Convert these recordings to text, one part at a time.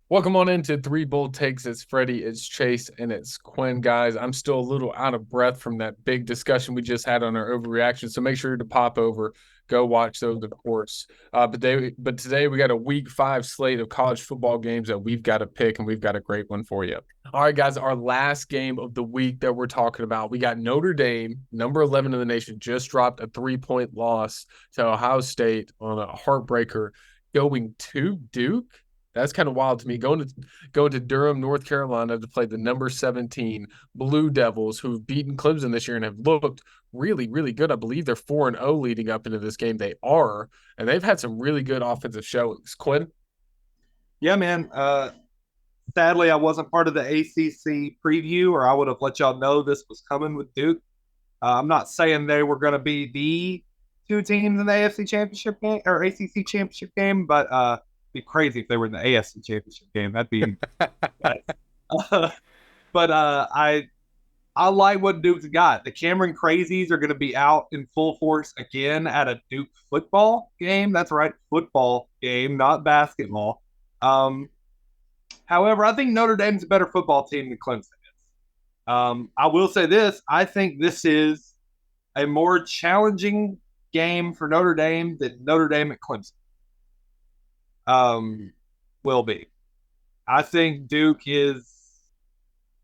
Welcome on into Three Bold Takes. It's Freddie, it's Chase, and it's Quinn, guys. I'm still a little out of breath from that big discussion we just had on our overreaction, so make sure to pop over, go watch those, of course. But today we got a Week 5 slate of college football games that we've got to pick, and we've got a great one for you. All right, guys, our last game of the week that we're talking about, we got Notre Dame, number 11 in the nation, just dropped a 3-point loss to Ohio State on a heartbreaker, going to Duke. That's kind of wild to me. Going to Durham, North Carolina to play the number 17 Blue Devils, who've beaten Clemson this year and have looked really, really good. I believe they're 4-0 leading up into this game. They are, and they've had some really good offensive showings. Quinn? Yeah, man. Sadly, I wasn't part of the ACC preview, or I would have let y'all know this was coming with Duke. I'm not saying they were going to be the two teams in the AFC Championship game or ACC Championship game, but it'd be crazy if they were in the AFC Championship game. That'd be. uh, but I like what Duke's got. The Cameron Crazies are going to be out in full force again at a Duke football game. That's right, football game, not basketball. Um, However, I think Notre Dame's a better football team than Clemson is. I will say this: I think this is a more challenging game for Notre Dame than Notre Dame at Clemson will be. I think Duke is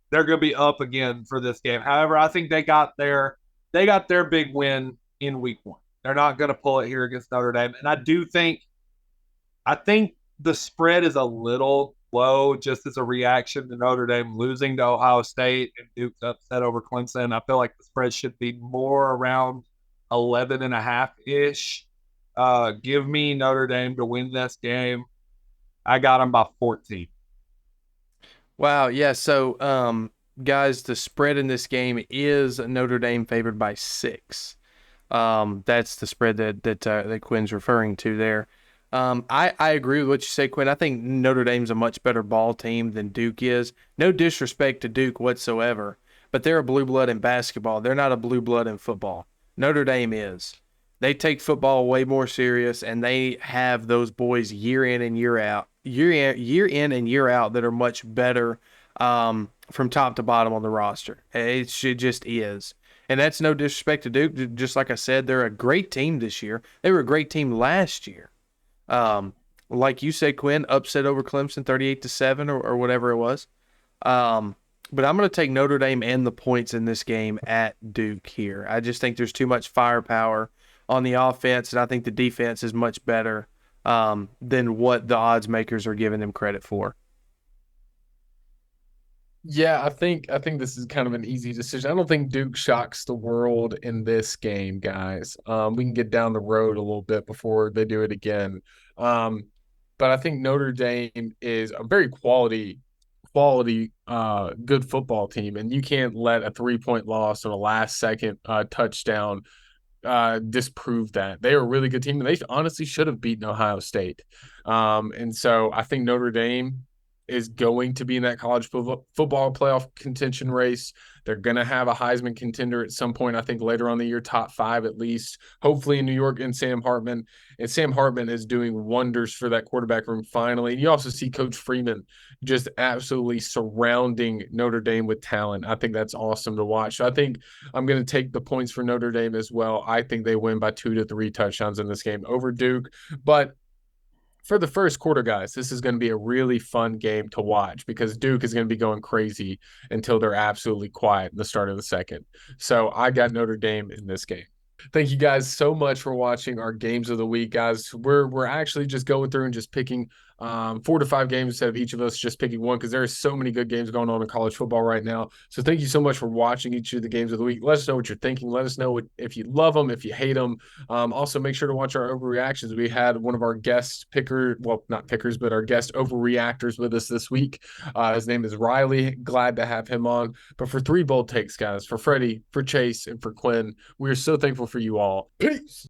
they're going to be up again for this game. However, I think they got their big win in week one. They're not going to pull it here against Notre Dame, and I think the spread is a little low just as a reaction to Notre Dame losing to Ohio State and Duke's upset over Clemson. I feel like the spread should be more around 11 and a half ish. Give me Notre Dame to win this game. I got them by 14. Wow, yeah. So, guys, the spread in this game is Notre Dame favored by 6. That's the spread that Quinn's referring to there. I agree with what you say, Quinn. I think Notre Dame's a much better ball team than Duke is. No disrespect to Duke whatsoever, but they're a blue blood in basketball. They're not a blue blood in football. Notre Dame is. They take football way more serious, and they have those boys year in and year out, year in and year out that are much better from top to bottom on the roster. It just is. And that's no disrespect to Duke. Just like I said, they're a great team this year. They were a great team last year. Um, like you said, Quinn, upset over Clemson 38-7 or whatever it was. But I'm going to take Notre Dame and the points in this game at Duke here. I just think there's too much firepower on the offense, and I think the defense is much better than what the odds makers are giving them credit for. Yeah, I think this is kind of an easy decision. I don't think Duke shocks the world in this game, guys. We can get down the road a little bit before they do it again. Um, but I think Notre Dame is a very quality, good football team, and you can't let a 3-point loss or a last second touchdown disprove that. They are a really good team, and they honestly should have beaten Ohio State. And so I think Notre Dame is going to be in that college football playoff contention race. They're going to have a Heisman contender at some point, I think later on the year, top 5 at least, hopefully in New York, and Sam Hartman. And Sam Hartman is doing wonders for that quarterback room finally. And you also see Coach Freeman just absolutely surrounding Notre Dame with talent. I think that's awesome to watch. So I think I'm going to take the points for Notre Dame as well. I think they win by 2 to 3 touchdowns in this game over Duke. But for the first quarter, guys, this is going to be a really fun game to watch because Duke is going to be going crazy until they're absolutely quiet in the start of the second. So I got Notre Dame in this game. Thank you guys so much for watching our games of the week, guys. We're actually just going through and just picking 4 to 5 games instead of each of us just picking one because there are so many good games going on in college football right now. So thank you so much for watching each of the games of the week. Let us know what you're thinking. Let us know if you love them, if you hate them. Also, make sure to watch our overreactions. We had one of our guest not pickers, but our guest overreactors with us this week. His name is Riley. Glad to have him on. But for Three Bold Takes, guys, for Freddie, for Chase, and for Quinn, we are so thankful for you all. Peace.